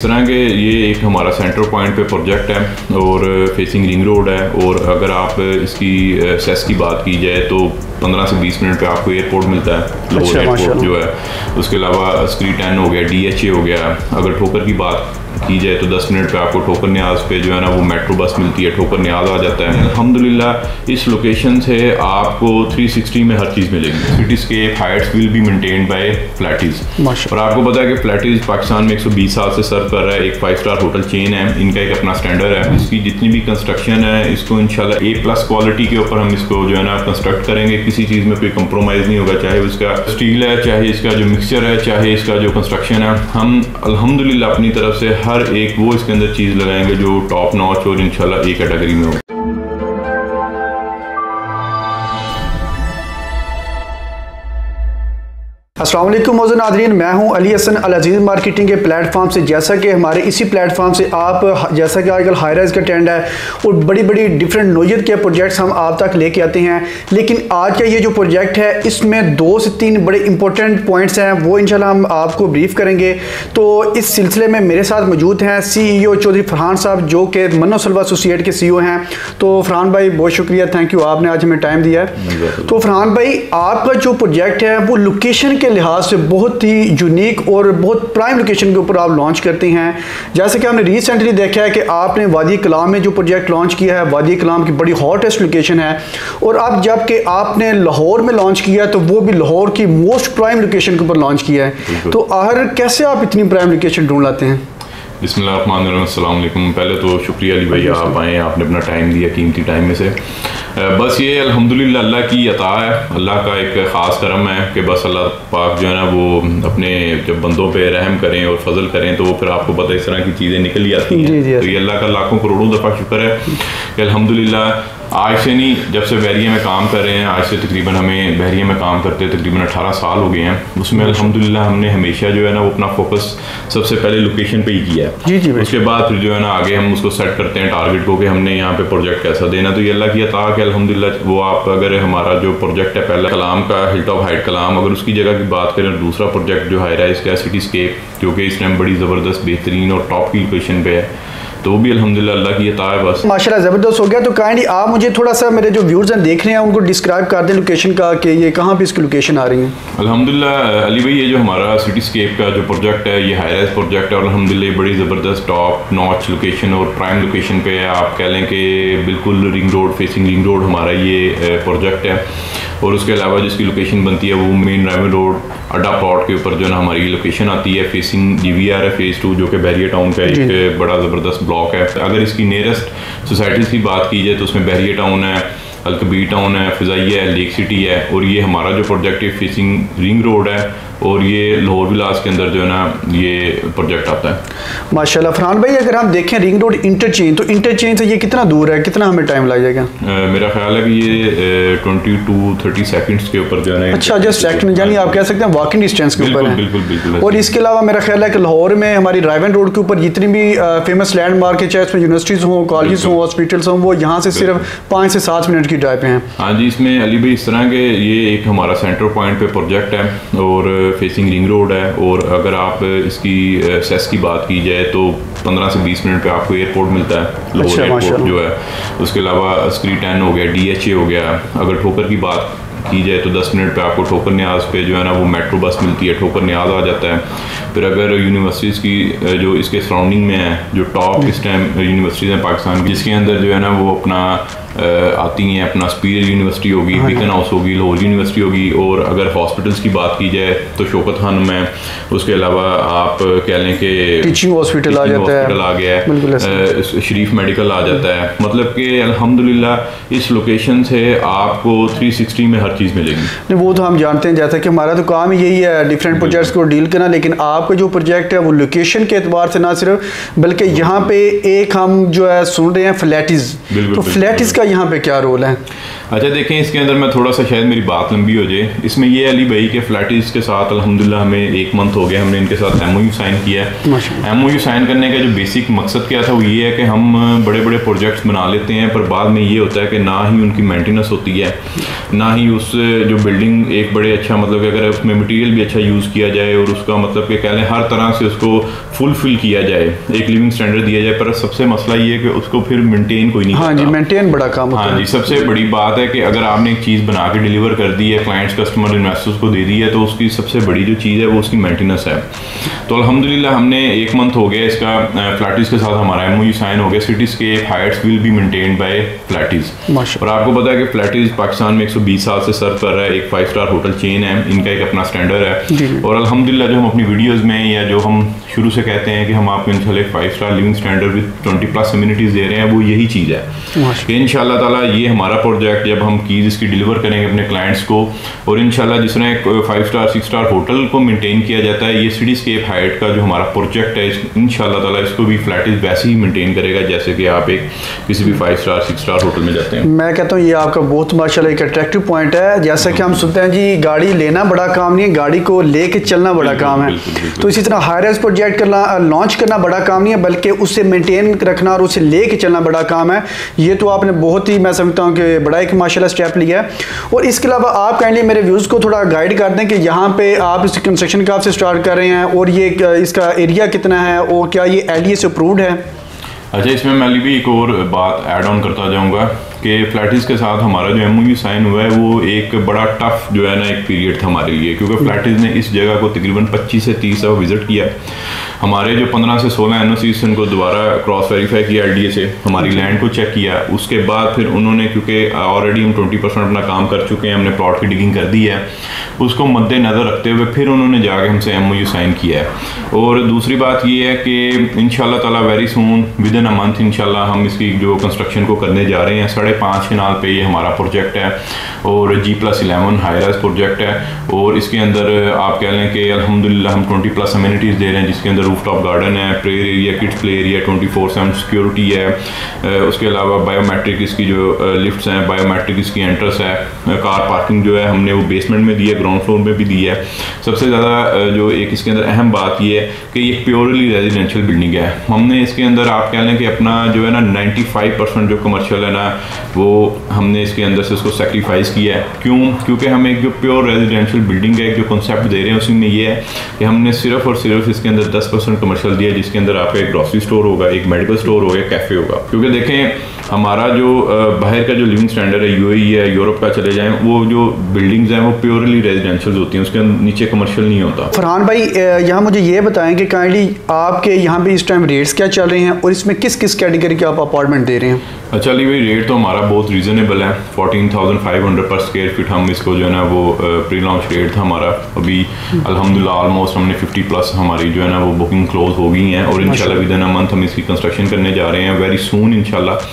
इस तरह के ये एक हमारा सेंटर पॉइंट पे प्रोजेक्ट है और फेसिंग रिंग रोड है। और अगर आप इसकी सेस की बात की जाए तो 15 से 20 मिनट पे आपको एयरपोर्ट मिलता है, लाहौर एयरपोर्ट जो है। उसके अलावा स्क्री 10 हो गया, DHA हो गया। अगर ठोकर की बात की जाए तो 10 मिनट पे आपको ठोकर न्याज पे जो है ना वो मेट्रो बस मिलती है, ठोकर न्याज आ जाता है। अल्हम्दुलिल्लाह इस लोकेशन से आपको 360 में हर चीज़ मिलेगी। Cityscape Heights will be maintained by Flatties. और आपको पता है कि फ्लैटीज पाकिस्तान में 120 साल से सर्व कर रहा है, एक 5 स्टार होटल चेन है, इनका एक अपना स्टैंडर्ड है। इसकी जितनी भी कंस्ट्रक्शन है इसको इंशाल्लाह A+ क्वालिटी के ऊपर हम इसको जो है ना कंस्ट्रक्ट करेंगे। किसी चीज़ में कोई कंप्रोमाइज़ नहीं होगा, चाहे उसका स्टील है, चाहे इसका जो मिक्सचर है, चाहे इसका जो कंस्ट्रक्शन है। हम अल्हम्दुलिल्लाह अपनी तरफ से हर एक वो इसके अंदर चीज़ लगाएंगे जो टॉप नॉच और इंशाल्लाह एक कैटेगरी में हो। अस्सलाम वालेकुम मौजूद नाज़रीन, मैं हूं अली हसन अल अज़ीज़ मार्केटिंग के प्लेटफॉर्म से। जैसा कि हमारे इसी प्लेटफॉर्म से आप जैसा कि आजकल हाई राइज का ट्रेंड है और बड़ी बड़ी डिफरेंट नोयत के प्रोजेक्ट्स हम आप तक लेके आते हैं। लेकिन आज का ये जो प्रोजेक्ट है इसमें 2 से 3 बड़े इंपॉर्टेंट पॉइंट्स हैं, वो इंशाल्लाह हम आपको ब्रीफ करेंगे। तो इस सिलसिले में मेरे साथ मौजूद हैं CEO चौधरी फरहान साहब, जो कि मन्नो सलवा एसोसिएट के CEO हैं। तो फरहान भाई बहुत शुक्रिया, थैंक यू, आपने आज हमें टाइम दिया है। तो फरहान भाई, आपका जो प्रोजेक्ट है वो लोकेशन के लिहाज से बहुत ही यूनिक और बहुत प्राइम लोकेशन के ऊपर आप लॉन्च करते हैं। जैसे कि हमने रिसेंटली देखा है कि आपने वादी कलाम में जो प्रोजेक्ट लॉन्च किया है, वादी कलाम की बड़ी हॉटेस्ट लोकेशन है। और अब जबकि आपने लाहौर में लॉन्च किया तो वो भी लाहौर की मोस्ट प्राइम लोकेशन के ऊपर लॉन्च किया है। तो आखिर कैसे आप इतनी प्राइम लोकेशन ढूंढ लाते हैं? बिस्मिल्लाहिर्रहमानिर्रहीम, अस्सलाम वालेकुम। पहले तो शुक्रिया अली भाई, आप आए, आपने अपना टाइम दिया, कीमती टाइम में से। बस ये अल्हम्दुलिल्लाह अल्लाह की अता है, अल्लाह का एक ख़ास करम है कि बस अल्लाह पाक जो है ना वो अपने जब बंदों पे रहम करें और फजल करें तो वो फिर आपको पता है इस तरह की चीज़ें निकल ही आती हैं। तो ये अल्लाह का लाखों करोड़ों दफ़ा शुक्र है कि अल्हम्दुलिल्लाह आज से नहीं, जब से बहरिया में काम कर रहे हैं, आज से तकरीबन हमें बहरिया में काम करते तकरीबन 18 साल हो गए हैं। उसमें अल्हम्दुलिल्लाह हमने हमेशा जो है ना वो अपना फोकस सबसे पहले लोकेशन पे ही किया है। जी उसके बाद फिर जो है ना आगे हम उसको सेट करते हैं टारगेट को कि हमने यहाँ पे प्रोजेक्ट कैसा देना। तो ये अल्लाह की अता है अल्हम्दुलिल्लाह। वो आप अगर हमारा जो प्रोजेक्ट है पहला कलाम का, हिल टॉप हाइट कलाम, अगर उसकी जगह की बात करें, दूसरा प्रोजेक्ट जो हाई राइज का सिटीस्केप, क्योंकि इस टाइम बड़ी ज़बरदस्त बेहतरीन और टॉप की लोकेशन पे है, तो वो भी अल्हम्दुलिल्लाह अल्लाह की अता है। बस माशाल्लाह ज़बरदस्त हो गया। तो काइंडली आप मुझे थोड़ा सा, मेरे जो व्यूअर्स हैं देख रहे हैं, उनको डिस्क्राइब कर दें लोकेशन का कि ये कहाँ पे इसकी लोकेशन आ रही है। अल्हम्दुलिल्लाह अली भाई, ये जो हमारा सिटीस्केप का जो प्रोजेक्ट है ये हाई राइज प्रोजेक्ट है और अल्हम्दुलिल्लाह बड़ी ज़बरदस्त टॉप नॉच लोकेशन और प्राइम लोकेशन पे है। आप कह लें कि बिल्कुल ring road, facing ring road हमारा ये प्रोजेक्ट है। और उसके अलावा जिसकी लोकेशन बनती है वो मेन रेवेन्यू रोड अड्डा प्लॉट के ऊपर जो है ना हमारी लोकेशन आती है। फेसिंग GVR है फेज़ 2, जो कि बहरिया टाउन का एक बड़ा ज़बरदस्त ब्लॉक है। अगर इसकी नियरेस्ट सोसाइटीज़ की बात की जाए तो उसमें बहरिया टाउन है, अलकबीर टाउन है, फ़िज़ाइया है, लेक सिटी है। और ये हमारा जो प्रोजेक्ट है फेसिंग रिंग रोड है और ये लाहौर विलास के अंदर जो है ना ये प्रोजेक्ट आता है। माशाल्लाह। फरहान भाई, अगर हम देखें रिंग रोड इंटरचेंज, तो इंटरचेंज से ये कितना दूर है, कितना हमें टाइम लग जाएगा? मेरा ख्याल है कि ये 22-30 सेकंड्स के ऊपर जो है ना। अच्छा, जस्ट सेकंड, यानी आप कह सकते हैं वॉकिंग डिस्टेंस के ऊपर है। बिल्कुल बिल्कुल। और इसके अलावा मेरा ख्याल है कि लाहौर में हमारी रायवन रोड के ऊपर जितनी भी फेमस लैंडमार्क है, चाहे उसमें यूनिवर्सिटीज़ हों, कॉलेज हों, हॉस्पिटल्स हों, वो यहाँ से सिर्फ 5 से 7 मिनट की ड्राइव पे हैं। हाँ जी, इसमें अली भाई इस तरह के ये एक हमारा सेंटर पॉइंट पे प्रोजेक्ट है और फेसिंग रिंग रोड है। और अगर आप इसकी सेस की बात की जाए तो 15 से 20 मिनट पे आपको एयरपोर्ट मिलता है, लाहौर एयरपोर्ट जो है। उसके अलावा स्क्री 10 हो गया, DHA हो गया। अगर ठोकर की बात की जाए तो 10 मिनट पे आपको ठोकर न्याज पे जो है ना वो मेट्रो बस मिलती है, ठोकर न्याज आ जाता है। फिर अगर यूनिवर्सिटीज़ की जो इसके सराउंडिंग में है, जो टॉप इस टाइम यूनिवर्सिटीज़ हैं पाकिस्तान की, जिसके अंदर जो है ना वो अपना आती हैं, अपना स्पीरियर यूनिवर्सिटी होगी, बीकन हाउस होगी, लाहौर यूनिवर्सिटी होगी। और अगर हॉस्पिटल्स की बात की जाए तो शौकत खानम है। उसके अलावा आप कह लें कि टीचिंग हॉस्पिटल आ जाता है, आ गया है, शरीफ मेडिकल आ जाता है। मतलब कि अल्हम्दुलिल्लाह इस लोकेशन से आपको 360 में हर चीज़ मिलेगी। नहीं, वो तो हम जानते हैं, जैसा कि हमारा तो काम ही यही है डिफरेंट प्रोजेक्ट्स को डील करना। लेकिन आपका जो प्रोजेक्ट है वो लोकेशन के एतबार से ना सिर्फ, बल्कि यहाँ पे एक हम जो है सुन रहे हैं फ्लैटीज़। तो फ्लैटीज़ का यहाँ पे क्या रोल है? अच्छा देखें, इसके अंदर मैं थोड़ा सा शायद मेरी बात लंबी हो जाए। इसमें ये अली भाई के फ्लैटीज के साथ अल्हम्दुलिल्लाह हमें 1 मंथ हो गया, हमने इनके साथ MOU साइन किया है। MOU साइन करने का जो बेसिक मकसद क्या था वो ये है कि हम बड़े बड़े प्रोजेक्ट्स बना लेते हैं, पर बाद में ये होता है कि ना ही उनकी मेंटेनेंस होती है, ना ही उस जो बिल्डिंग एक बड़े अच्छा मतलब कि अगर उसमें मटीरियल भी अच्छा यूज़ किया जाए और उसका मतलब कि कह लें हर तरह से उसको फुलफिल किया जाए, एक लिविंग स्टैंडर्ड दिया जाए, पर सबसे मसला ये है कि उसको फिर मेंटेन कोई नहीं करता। हाँ जी, मेंटेन बड़ा काम होता है। हाँ जी, सबसे बड़ी बात है कि अगर आपने एक चीज़ बना के डिलीवर कर दी है, क्लाइंट्स, कस्टमर, इन्वेस्टर्स को दे दी है, तो उसकी सबसे बड़ी जो चीज़ है वो उसकी मेंटेनेंस है। तो अल्हम्दुलिल्लाह हमने 1 मंथ हो गया इसका फ्लैटीज के साथ हमारा MOU साइन हो गया। Cityscape Heights will be maintained by Flatties. और आपको पता है कि फ्लैटीज पाकिस्तान में 120 साल से सर्व कर रहा है, एक 5 स्टार होटल चेन है, इनका एक अपना स्टैंडर्ड है। और अल्हम्दुलिल्लाह जो हम अपनी वीडियोज़ में या जो हम शुरू से कहते हैं कि हम आपको इंशाल्लाह 5 star living standard with 20+ amenities दे रहे हैं, वो यही चीज़ है कि इंशाल्लाह ताला ये हमारा प्रोजेक्ट जब हम कीज़ इसकी डिलीवर करेंगे अपने क्लाइंट्स को, और इंशाल्लाह जिस तरह एक 5 स्टार 6 स्टार होटल को मेंटेन किया जाता है, ये सिटीस्केप हाइट का जो हमारा प्रोजेक्ट है इंशाल्लाह ताला इसको भी फ्लैटीज वैसे ही मेंटेन करेगा जैसे कि आप एक किसी भी 5 स्टार 6 स्टार होटल में जाते हैं। मैं कहता हूँ ये आपका बहुत माशाल्लाह एक अट्रैक्टिव पॉइंट है। जैसा कि हम सुनते हैं जी, गाड़ी लेना बड़ा काम नहीं है, गाड़ी को लेके चलना बड़ा काम है। तो इसी तरह हाई राइज प्रोजेक्ट करना, लॉन्च करना बड़ा काम नहीं है, बल्कि उससे मेंटेन रखना और उसे लेके चलना बड़ा काम है। ये तो आपने बहुत ही, मैं समझता हूँ कि बड़ा एक माशाल्लाह स्टेप लिया है। और इसके अलावा आप काइंडली मेरे व्यूज़ को थोड़ा गाइड कर दें कि यहाँ पे आप इस कंस्ट्रक्शन कब से स्टार्ट कर रहे हैं और ये इसका एरिया कितना है और क्या ये LDA से अप्रूव्ड है? अच्छा, इसमें मैं भी एक और बात ऐड ऑन करता जाऊँगा कि फ्लैटीज के साथ हमारा जो MOU साइन हुआ है वो एक बड़ा टफ जो है ना एक पीरियड था हमारे लिए, क्योंकि फ्लैटीज ने इस जगह को तकरीबन 25 से 30 दफ़ा विजिट किया। हमारे जो 15 से 16 NOCs उनको दोबारा क्रॉस वेरीफाई किया LDA से, हमारी लैंड को चेक किया। उसके बाद फिर उन्होंने, क्योंकि ऑलरेडी हम 20% अपना काम कर चुके हैं, हमने प्लॉट की डिगिंग कर दी है, उसको मद्देनज़र रखते हुए फिर उन्होंने जाके हमसे MOU साइन किया है। और दूसरी बात ये है कि इंशाल्लाह ताला very soon with in a month इंशाल्लाह हम इसकी जो कंस्ट्रक्शन को करने जा रहे हैं। 5.5 कनाल पे ये हमारा प्रोजेक्ट है और G+11 हाई राइज प्रोजेक्ट है। और इसके अंदर आप कह लें कि अल्हम्दुलिल्लाह हम 20+ अम्यूनिटीज़ दे रहे हैं, जिसके अंदर रूफटॉप गार्डन है, prayer area, kids play area, 24/7 security है। उसके अलावा बायोमेट्रिक इसकी जो लिफ्ट्स हैं, बायोमेट्रिक इसकी एंट्रेंस है, कार पार्किंग जो है हमने वो बेसमेंट में दी है, ग्राउंड फ्लोर में भी दी है। सबसे ज़्यादा जो एक इसके अंदर अहम बात ये है कि ये प्योरली रेजिडेंशियल बिल्डिंग है। हमने इसके अंदर आप कह लें कि अपना जो है ना 95% जो कमर्शियल है ना वो हमने इसके अंदर से उसको सेक्रीफाइस किया है। क्यों? क्योंकि हम एक जो प्योर रेजिडेंशियल बिल्डिंग है, एक जो कॉन्सेप्ट दे रहे हैं उसी में ये है कि हमने सिर्फ और सिर्फ इसके अंदर 10% कमर्शियल दिया, जिसके अंदर आपका एक ग्रॉसरी स्टोर होगा, एक मेडिकल स्टोर होगा, कैफ़े होगा। क्योंकि देखें हमारा जो बाहर का जो लिविंग स्टैंडर्ड है, UAE है, यूरोप का चले जाएं, वो जो बिल्डिंग्स हैं वो प्योरली रेजिडेंशियल होती हैं, उसके नीचे कमर्शियल नहीं होता। फरहान भाई यहाँ मुझे ये बताएं कि काइंडली आपके यहाँ पे इस टाइम रेट्स क्या चल रहे हैं और इसमें किस किस कैटेगरी के आप अपार्टमेंट दे रहे हैं? अच्छा अली भाई, रेट तो हमारा बहुत रीज़नेबल है, 14,500 पर स्क्वायर फीट हम इसको जो है ना वो प्री लॉन्च रेट था हमारा। अभी अल्हम्दुलिल्लाह ऑलमोस्ट हमने 50+ हमारी जो है ना वो बुकिंग क्लोज हो गई हैं और इंशाल्लाह विद इन अ मंथ हम इसकी कंस्ट्रक्शन करने जा रहे हैं, वेरी सून इंशाल्लाह।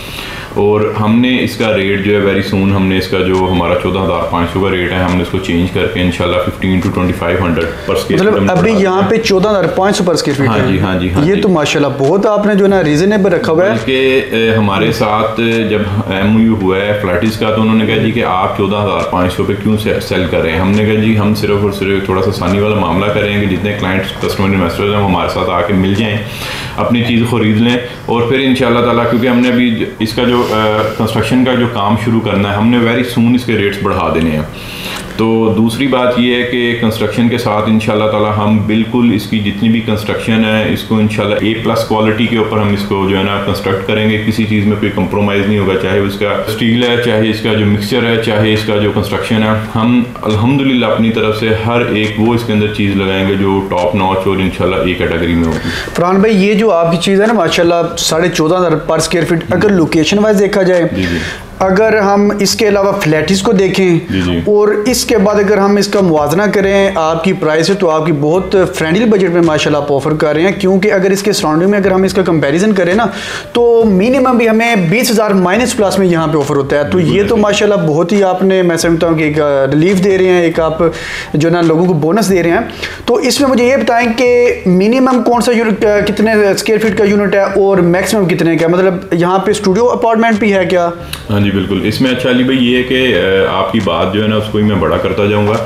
और हमने इसका रेट जो है वेरी सून हमने इसका जो हमारा 14,500 का रेट है हमने इसको चेंज करके इंशाल्लाह 15 to 2,500 पर स्क्वायर फीट। मतलब अभी यहाँ पे 14,500 पर स्क्वायर फीट? हाँ जी, हाँ जी, हाँ। ये तो माशाल्लाह बहुत आपने जो ना रीजनेबल रखा हुआ है। कि हमारे साथ जब MOU हुआ है फ्लैटीज का तो उन्होंने कहा जी कि आप 14,500 पे क्यों सेल कर रहे हैं। हमने कहा जी हम सिर्फ और सिर्फ थोड़ा सा आसानी वाला मामला करेंगे, जितने क्लाइंट्स, कस्टमर, इन्वेस्टर्स हैं वो हमारे साथ आके मिल जाएँ, अपनी चीज़ ख़रीद लें और फिर इंशाल्लाह ताला, क्योंकि हमने अभी इसका जो कंस्ट्रक्शन का जो काम शुरू करना है, हमने वेरी सून इसके रेट्स बढ़ा देने हैं। तो दूसरी बात ये है कि कंस्ट्रक्शन के साथ इंशाल्लाह ताला हम बिल्कुल इसकी जितनी भी कंस्ट्रक्शन है इसको इंशाल्लाह A+ क्वालिटी के ऊपर हम इसको जो है ना कंस्ट्रक्ट करेंगे। किसी चीज़ में कोई कंप्रोमाइज़ नहीं होगा, चाहे उसका स्टील है, चाहे इसका जो मिक्सचर है, चाहे इसका जो कंस्ट्रक्शन है। हम अल्हम्दुलिल्लाह अपनी तरफ से हर एक वो इसके अंदर चीज़ लगाएंगे जो टॉप नॉच और इंशाल्लाह A कैटेगरी में होगी। फरहान भाई, ये जो आपकी चीज़ है ना माशाल्लाह 14,500 पर स्क्वायर फीट, अगर लोकेशन वाइज देखा जाए, अगर हम इसके अलावा फ्लैटिस को देखें और इसके बाद अगर हम इसका मुवाजना करें आपकी प्राइस है, तो आपकी बहुत फ्रेंडली बजट में माशाल्लाह आप ऑफर कर रहे हैं। क्योंकि अगर इसके सराउंडिंग में अगर हम इसका कंपैरिजन करें ना तो मिनिमम भी हमें 20,000 माइनस प्लस में यहाँ पे ऑफर होता है। तो ये तो माशाल्लाह बहुत ही आपने, मैं समझता हूँ कि एक रिलीफ दे रहे हैं, एक आप जो ना लोगों को बोनस दे रहे हैं। तो इसमें मुझे ये बताएं कि मिनिमम कौन सा यूनिट, कितने स्क्वायर फीट का यूनिट है और मैक्सिमम कितने का, मतलब यहाँ पे स्टूडियो अपार्टमेंट भी है क्या? जी बिल्कुल। इसमें अच्छा अली भाई ये है कि आपकी बात जो है ना उसको ही मैं बड़ा करता जाऊँगा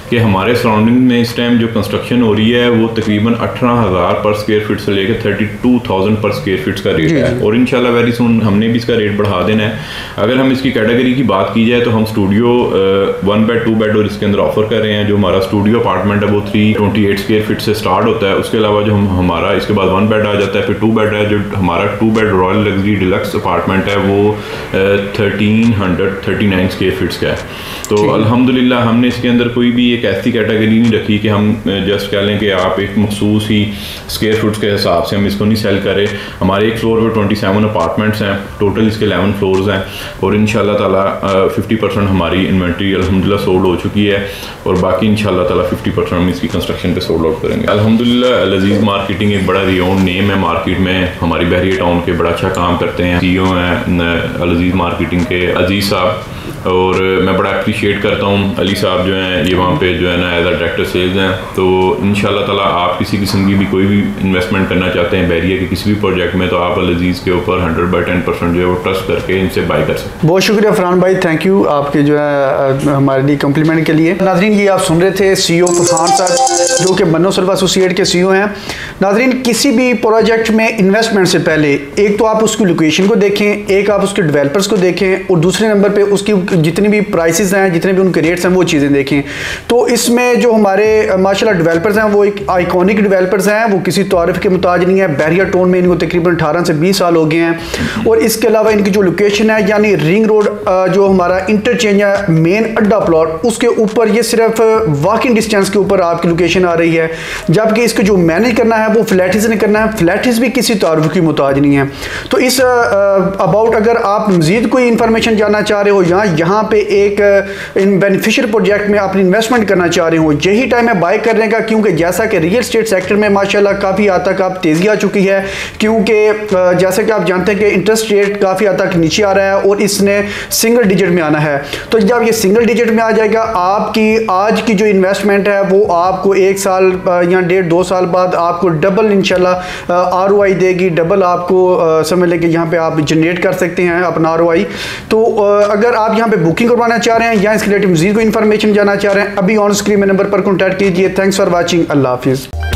कि हमारे सराउंडिंग में इस टाइम जो कंस्ट्रक्शन हो रही है वो तकरीबन 18,000 पर स्क्वायर फीट से लेकर 32,000 पर स्क्वायर फीट का रेट है, और इंशाल्लाह वेरी सुन हमने भी इसका रेट बढ़ा देना है। अगर हम इसकी कैटेगरी की बात की जाए तो हम स्टूडियो 1 बेड 2 बेड और इसके अंदर ऑफर कर रहे हैं। जो हमारा स्टूडियो अपार्टमेंट है वो 328 स्क्वायर फीट से स्टार्ट होता है। उसके अलावा जो हमारा इसके बाद 1 बेड आ जाता है, फिर 2 बेड है। जो हमारा 2 bed royal luxury deluxe apartment है वो 1339 स्क्वायर फीट्स का है। तो अल्हम्दुलिल्लाह हमने इसके अंदर कोई भी एक ऐसी कैटेगरी नहीं रखी कि हम जस्ट कह लें कि आप एक मखसूस ही स्क्वायर फुट के हिसाब से हम इसको नहीं सेल करें। हमारे एक फ्लोर पर 27 अपार्टमेंट्स हैं, टोटल इसके 11 फ्लोर्स हैं, और इंशाल्लाह ताला 50% हमारी इन्वेंट्री अल्हम्दुलिल्लाह सोल्ड हो चुकी है, और बाकी इंशाल्लाह ताला 50% हम इसकी कंस्ट्रक्शन पे सोल्ड आउट करेंगे। अल्हम्दुलिल्लाह अल अज़ीज़ मार्केटिंग एक बड़ा रिनाउंड नेम है मार्केट में, हमारी बहरिया टाउन के बड़ा अच्छा काम करते हैं। CEO हैं अल अज़ीज़ मार्केटिंग के अजीज़ साहब, और मैं बड़ा अप्रिशिएट करता हूँ अली साहब जो हैं, ये वहाँ पे जो है ना एज अ डायरेक्टर सेल्स हैं। तो इंशाल्लाह ताला आप किसी किस्म की भी कोई भी इन्वेस्टमेंट करना चाहते हैं बहरिया के किसी भी प्रोजेक्ट में, तो आप अल अज़ीज़ के ऊपर 100/10% जो है वो ट्रस्ट करके इनसे बाय कर सकते हैं। बहुत शुक्रिया फरहान भाई, थैंक यू आपके जो है हमारे लिए कम्प्लीमेंट के लिए। नाज़रीन ये आप सुन रहे थे CEO तूफान साहब जो कि बनो सल्वा एसोसिएट के CEO हैं। नाज़रीन किसी भी प्रोजेक्ट में इन्वेस्टमेंट से पहले एक तो आप उसकी लोकेशन को देखें, एक आप उसके डेवलपर्स को देखें, और दूसरे नंबर पे उसकी जितनी भी प्राइसेस हैं, जितने भी उनके रेट्स हैं, वो चीज़ें देखें। तो इसमें जो हमारे माशाल्लाह डेवलपर्स हैं वो एक आइकॉनिक डेवलपर्स हैं, वो किसी तारीफ के मुताज नहीं है। बहरिया टाउन में इनको तकरीबन 18 से 20 साल हो गए हैं, और इसके अलावा इनकी जो लोकेशन है यानी रिंग रोड जो हमारा इंटरचेंज है मेन अड्डा प्लॉट, उसके ऊपर ये सिर्फ वॉकिंग डिस्टेंस के ऊपर आपकी लोकेशन आ रही है। जबकि इसको जो मैनेज करना है वो फ्लैटिस ने करना है, फ्लैटिस भी किसी तारीफ की मुताज नहीं है। तो इस अबाउट अगर आप मजीद कोई इंफॉर्मेशन जानना चाह रहे हो या यहाँ पे एक इन बेनिफिशियल प्रोजेक्ट में अपनी इन्वेस्टमेंट करना चाह रहे हो, यही टाइम है बाय करने का, क्योंकि जैसा कि रियल स्टेट सेक्टर में माशाल्लाह काफ़ी हद तक आप तेज़ी आ चुकी है। क्योंकि जैसा कि आप जानते हैं कि इंटरेस्ट रेट काफ़ी हद तक नीचे आ रहा है और इसने सिंगल डिजिट में आना है। तो जब ये सिंगल डिजिट में आ जाएगा, आपकी आज की जो इन्वेस्टमेंट है वो आपको 1 साल या 1.5-2 साल बाद आपको डबल इंशाल्लाह ROI देगी, डबल आपको समझ लें कि यहाँ पे आप जनरेट कर सकते हैं अपना ROI। तो अगर आप यहाँ पे बुकिंग करवाना चाह रहे हैं या इसके रिलेटेड मज़ीद कोई इन्फॉर्मेशन जानना चाह रहे हैं, अभी ऑन स्क्रीन में नंबर पर कॉन्टैक्ट कीजिए। थैंक्स फॉर वॉचिंग, अल्लाह हाफिज़।